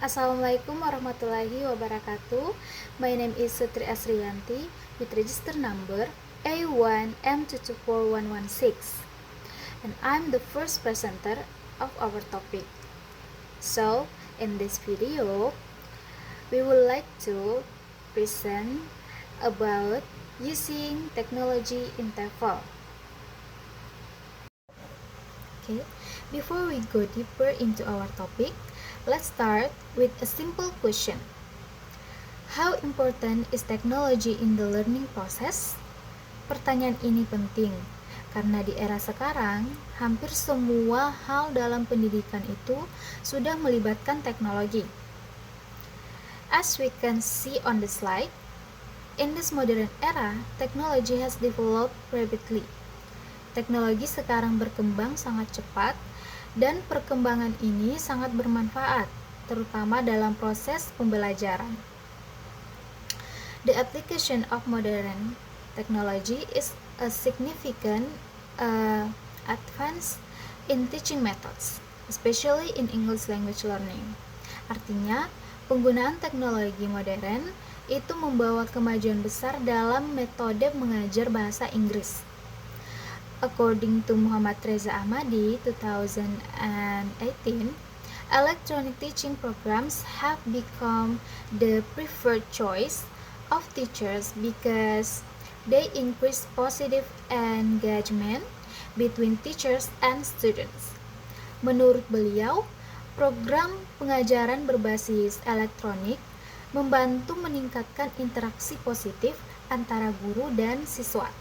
Assalamualaikum warahmatullahi wabarakatuh. My name is Sutri Asriyanti with register number A1M224116, and I'm the first presenter of our topic. So, in this video, we would like to present about using technology in TEFL. Okay, before we go deeper into our topic, let's start with a simple question. How important is technology in the learning process? Pertanyaan ini penting karena di era sekarang, hampir semua hal dalam pendidikan itu sudah melibatkan teknologi. As we can see on the slide, in this modern era, technology has developed rapidly. Teknologi sekarang berkembang sangat cepat dan perkembangan ini sangat bermanfaat, terutama dalam proses pembelajaran. The application of modern technology is a significant advance in teaching methods, especially in English language learning. Artinya, penggunaan teknologi modern itu membawa kemajuan besar dalam metode mengajar bahasa Inggris. According to Muhammad Reza Ahmadi, 2018, electronic teaching programs have become the preferred choice of teachers because they increase positive engagement between teachers and students. Menurut beliau, program pengajaran berbasis elektronik membantu meningkatkan interaksi positif antara guru dan siswa,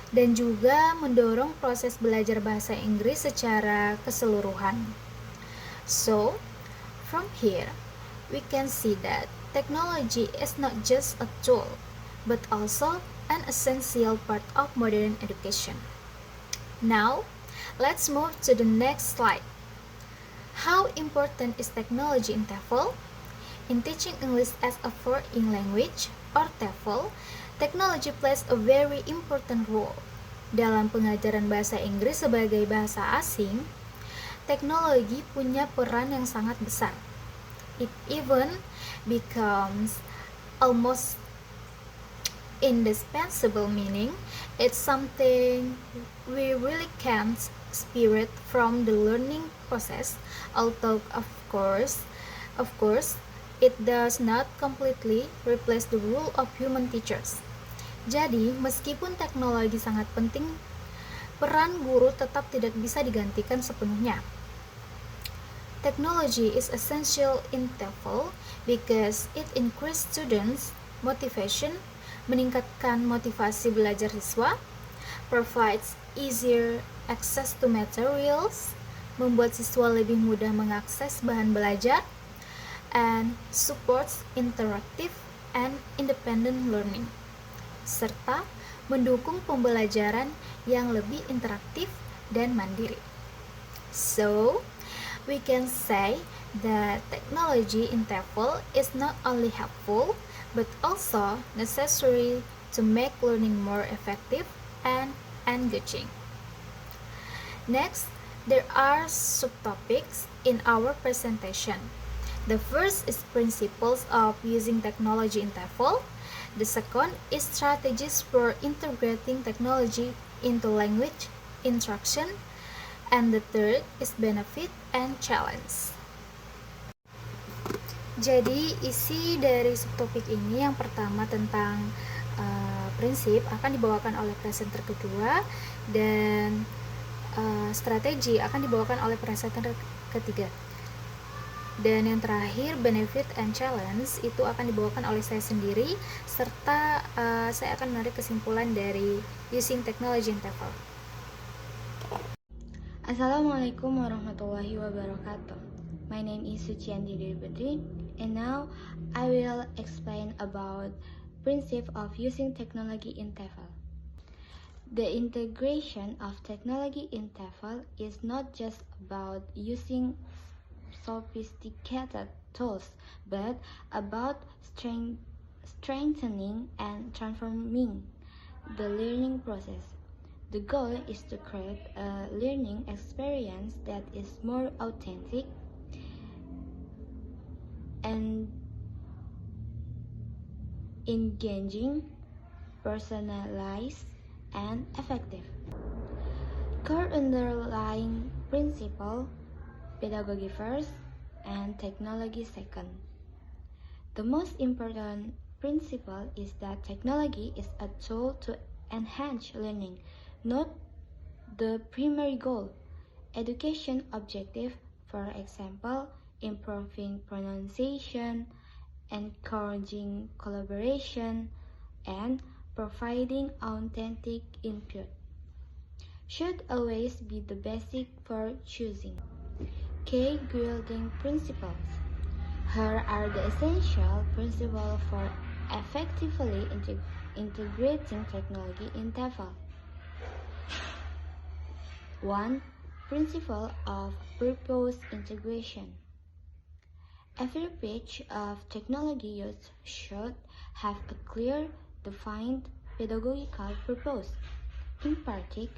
dan juga mendorong proses belajar bahasa Inggris secara keseluruhan. So, from here, we can see that technology is not just a tool, but also an essential part of modern education. Now, let's move to the next slide. How important is technology in TEFL? In teaching English as a foreign language, or TEFL, technology plays a very important role. Dalam pengajaran bahasa Inggris sebagai bahasa asing, teknologi punya peran yang sangat besar. It even becomes almost indispensable, meaning it's something we really can't separate from the learning process, although of course, it does not completely replace the role of human teachers. Jadi, meskipun teknologi sangat penting, peran guru tetap tidak bisa digantikan sepenuhnya. Technology is essential in TEFL because it increases students' motivation, meningkatkan motivasi belajar siswa, provides easier access to materials, membuat siswa lebih mudah mengakses bahan belajar, and supports interactive and independent learning, serta mendukung pembelajaran yang lebih interaktif dan mandiri. So, we can say that technology in TEFL is not only helpful, but also necessary to make learning more effective and engaging. Next, there are subtopics in our presentation. The first is principles of using technology in TEFL. The second is strategies for integrating technology into language instruction. And the third is benefit and challenge. Jadi isi dari subtopik ini yang pertama tentang prinsip akan dibawakan oleh presenter kedua, dan strategi akan dibawakan oleh presenter ketiga. Dan yang terakhir, benefit and challenge, itu akan dibawakan oleh saya sendiri, serta saya akan menarik kesimpulan dari using technology in TEFL. Assalamualaikum warahmatullahi wabarakatuh. My name is Suciyanti Dewi, and now I will explain about principle of using technology in TEFL. The integration of technology in TEFL is not just about using sophisticated tools, but about strengthening and transforming the learning process. The goal is to create a learning experience that is more authentic, and engaging, personalized, and effective. Core underlying principle, pedagogy first and technology second. The most important principle is that technology is a tool to enhance learning, not the primary goal. Education objective, for example, improving pronunciation, encouraging collaboration, and providing authentic input, should always be the basic for choosing. Key guiding principles. Here are the essential principles for effectively integrating technology in TEFL. 1. Principle of purpose integration. Every page of technology use should have a clear, defined pedagogical purpose. In particular,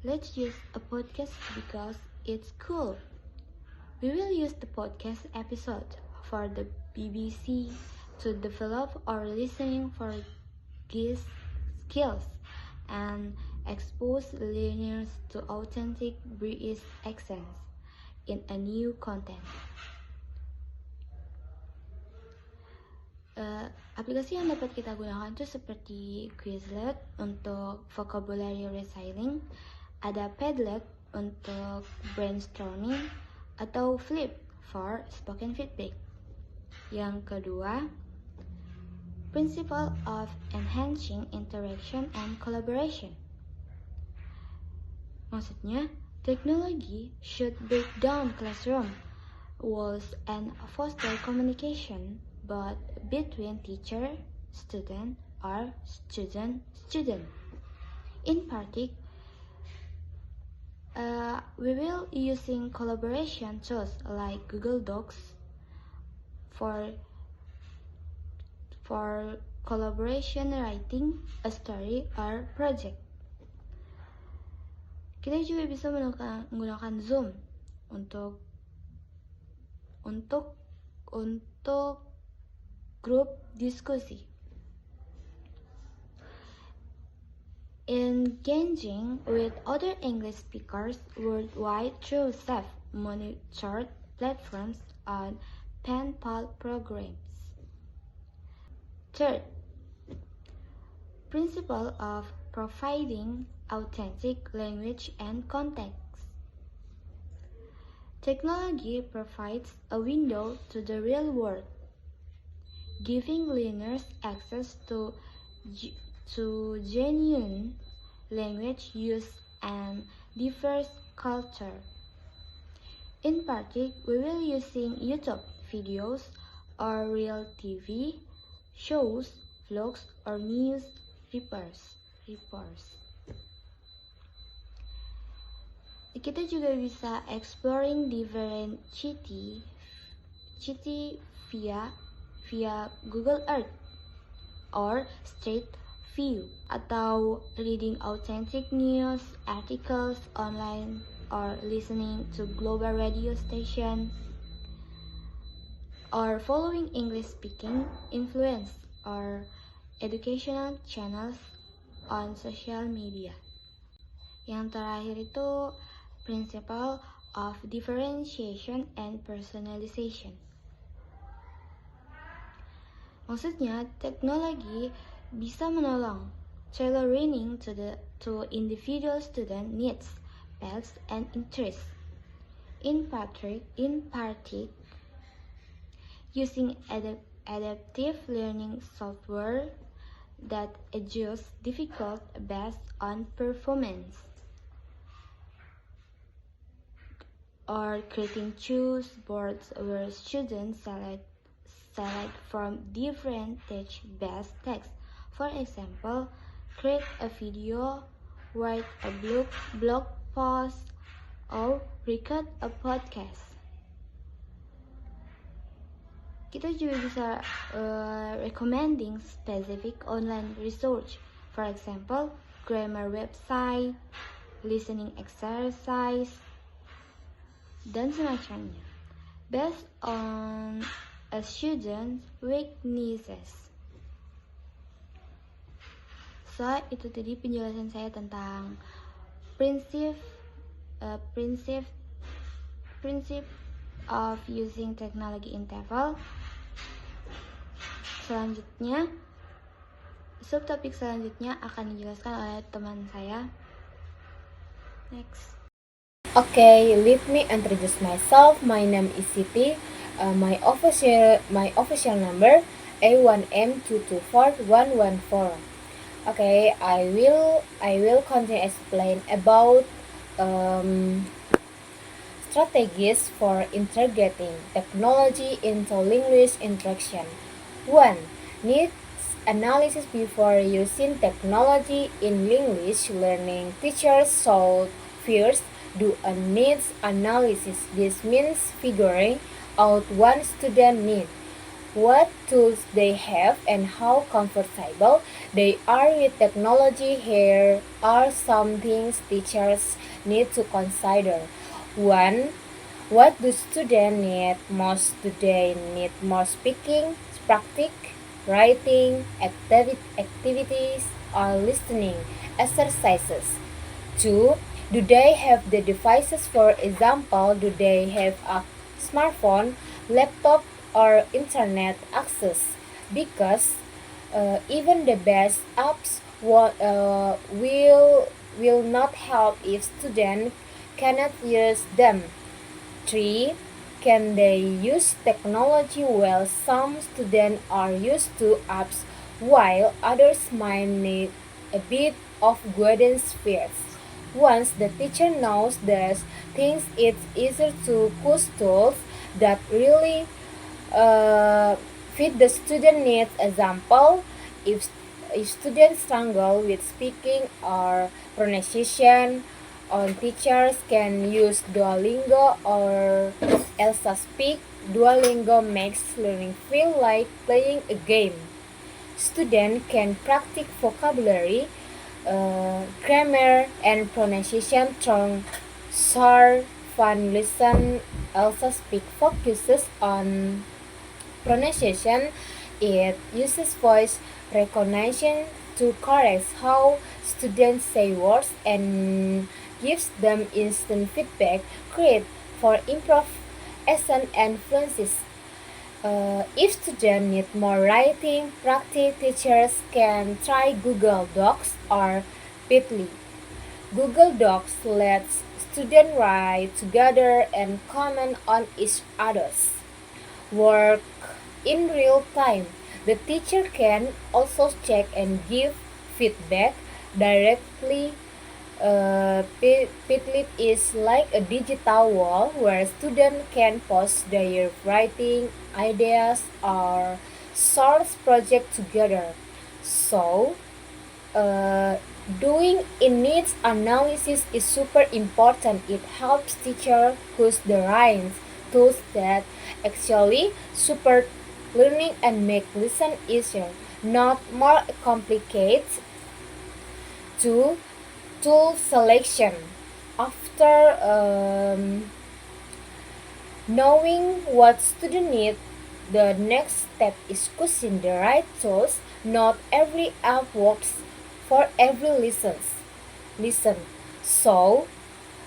let's use a podcast because it's cool. We will use the podcast episode for the BBC to develop our listening for these skills and expose learners to authentic British accents in a new content. Aplikasi yang dapat kita gunakan itu seperti Quizlet untuk vocabulary recycling, ada Padlet untuk brainstorming, atau Flip for spoken feedback. Yang kedua, principle of enhancing interaction and collaboration. Maksudnya, technology should break down classroom walls and foster communication both between teacher, student, or student. In particular, we will using collaboration tools like Google Docs for collaboration writing a story or project. Kita juga bisa menggunakan Zoom untuk grup diskusi. Engaging with other English speakers worldwide through self-monitored platforms on pen-pal programs. Third, principle of providing authentic language and context. Technology provides a window to the real world, giving learners access to genuine language use and diverse culture. In particular, we will using YouTube videos or real TV shows, vlogs, or news reports. Kita juga bisa exploring different city via Google Earth or Street View, atau reading authentic news articles online or listening to global radio station or following English speaking influence or educational channels on social media. Yang terakhir itu principle of differentiation and personalization. Maksudnya, teknologi bisa menolong tailoring to individual student needs, paths, and interests. In particular, using adaptive learning software that adjusts difficult based on performance, or creating choose boards where students select from different text-based texts. For example, create a video, write a blog post, or record a podcast. Kita juga bisa recommending specific online research. For example, grammar website, listening exercise, dan semacamnya. Based on a student's weaknesses. So, itu tadi penjelasan saya tentang prinsip prinsip prinsip of using technology in TEFL. Selanjutnya, subtopik selanjutnya akan dijelaskan oleh teman saya. Next. Okay, let me introduce myself. My name is Siti. My official number A1M224114. Okay, I will continue explain about strategies for integrating technology into linguistic interaction. 1. Needs analysis before using technology in English learning. Teachers should first do a needs analysis. This means figuring out what student needs, what tools they have, and how comfortable they are with technology. Here are some things teachers need to consider. 1. What do students need most? Do they need more speaking, practice, writing, activities, or listening exercises? 2. Do they have the devices? For example, do they have a smartphone, laptop, or internet access? Because even the best apps will not help if students cannot use them. 3. Can they use technology well? Some students are used to apps while others might need a bit of guidance first. Once the teacher knows these things, it's easier to choose tools that really fit the student needs. Example, if students struggle with speaking or pronunciation, teachers can use Duolingo or Elsa Speak. Duolingo makes learning feel like playing a game. Students can practice vocabulary, grammar, and pronunciation through short, fun listen. Elsa Speak focuses on pronunciation. It uses voice recognition to correct how students say words and gives them instant feedback. Great for improve accent and fluency. If students need more writing practice, teachers can try Google Docs or Bitly. Google Docs lets students write together and comment on each other's work in real time. The teacher can also check and give feedback directly. Padlet is like a digital wall where students can post their writing ideas or source project together. So, doing in needs analysis is super important. It helps teacher choose the right tools that actually support learning and make listen easier, not more complicated. 2. Tool selection. After knowing what student need, the next step is choosing the right tools. Not every app works for every listen. So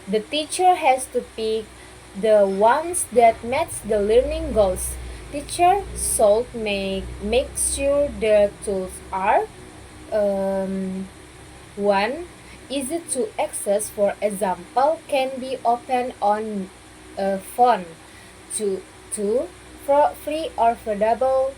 the teacher has to pick the ones that match the learning goals. Teacher should make sure the tools are 1. Easy to access. For example, can be opened on a phone. 2. Free or affordable.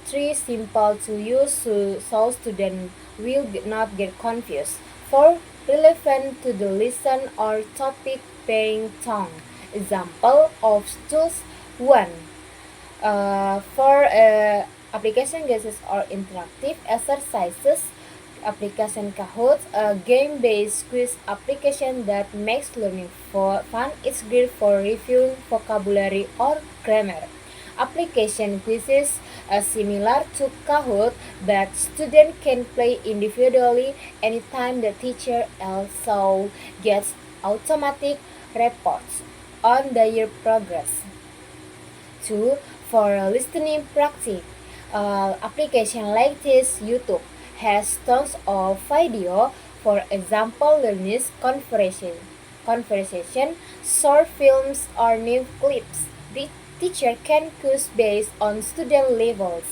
3. Simple to use so students will not get confused. 4. Relevant to the lesson or topic being taught. Example of tools. 1. For application guesses or interactive exercises. Application Kahoot, a game-based quiz application that makes learning fun. It's great for reviewing vocabulary or grammar. Application quizzes are similar to Kahoot, but students can play individually anytime. The teacher also gets automatic reports on their progress. 2. For listening practice, application like this YouTube has tons of video. For example, learners conversation, short films or new clips. The teacher can choose based on student levels.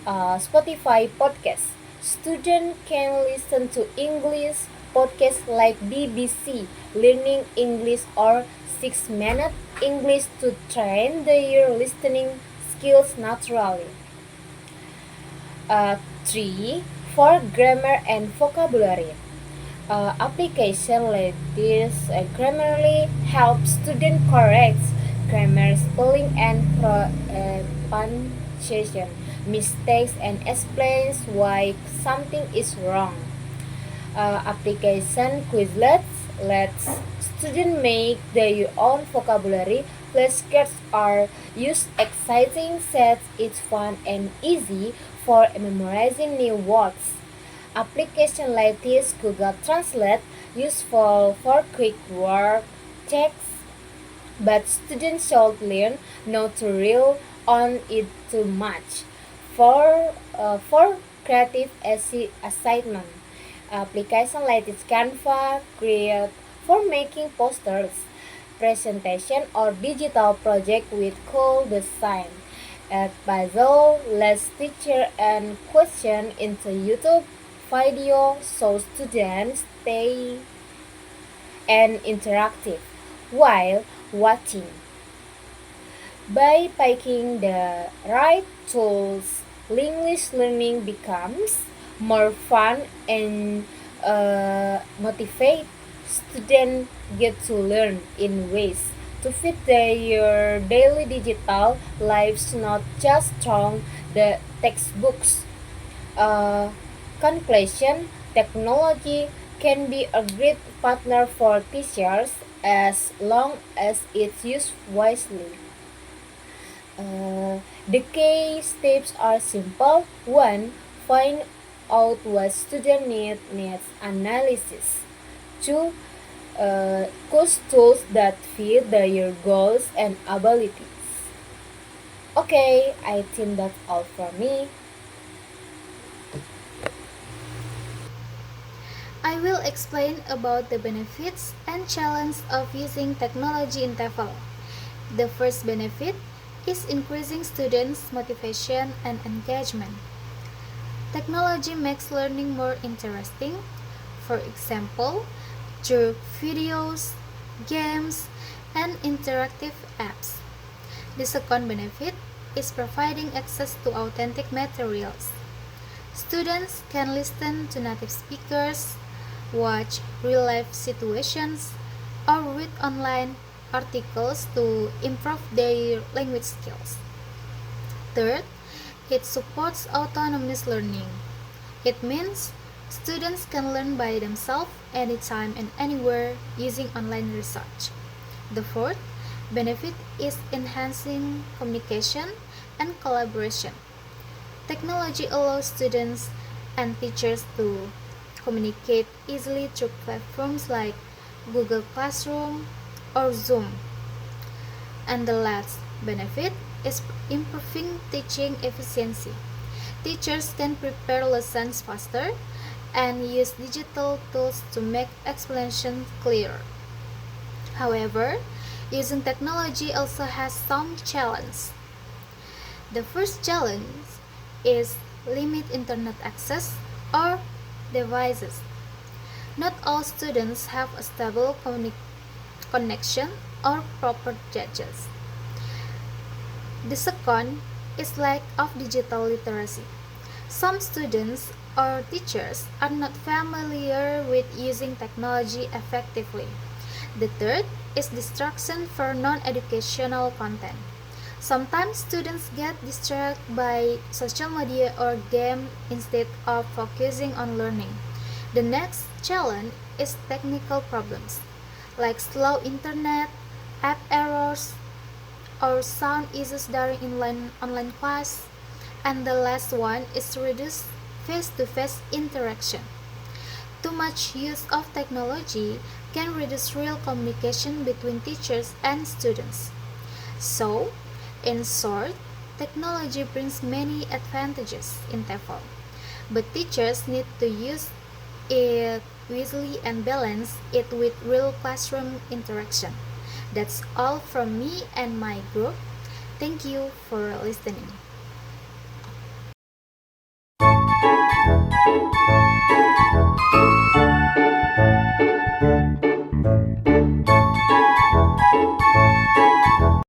Spotify podcast. Student can listen to English podcasts like BBC Learning English or 6 Minute English to train their listening skills naturally. 3. For grammar and vocabulary. Application like this grammarly helps student correct grammar, spelling, and punctuation mistakes and explains why something is wrong. Application Quizlets lets students make their own vocabulary. Flashcards are used exciting sets. It's fun and easy for memorizing new words. Application like this Google Translate useful for quick word checks, but students should learn not to rely on it too much. For creative assignment, application like this Canva great for making posters, presentation, or digital project with cool design. At Puzzle lets teacher and question into YouTube video so students stay and interactive while watching. By picking the right tools, English learning becomes more fun and motivate. Students get to learn in ways to fit their daily digital lives, not just from the textbooks. Uh, Conclusion, technology can be a great partner for teachers as long as it's used wisely. The key steps are simple. 1. Find out what student needs analysis. 2. Choose tools that fit their goals and abilities. Okay, I think that's all from me. I will explain about the benefits and challenges of using technology in TEFL. The first benefit is increasing students' motivation and engagement. Technology makes learning more interesting, for example, through videos, games, and interactive apps. The second benefit is providing access to authentic materials. Students can listen to native speakers, watch real-life situations, or read online articles to improve their language skills. Third, it supports autonomous learning. It means students can learn by themselves anytime and anywhere using online research. The fourth benefit is enhancing communication and collaboration. Technology allows students and teachers to communicate easily through platforms like Google Classroom or Zoom. And the last benefit is improving teaching efficiency. Teachers can prepare lessons faster and use digital tools to make explanations clearer. However, using technology also has some challenges. The first challenge is limit internet access or devices. Not all students have a stable connection or proper gadgets. The second is lack of digital literacy. Some students or teachers are not familiar with using technology effectively. The third is distraction for non-educational content. Sometimes students get distracted by social media or game instead of focusing on learning. The next challenge is technical problems, like slow internet, app errors, or sound issues during online class. And the last one is reduced face-to-face interaction. Too much use of technology can reduce real communication between teachers and students. So, in short, Technology brings many advantages in TEFL, but teachers need to use it wisely and balance it with real classroom interaction. That's all from me and my group. Thank you for listening.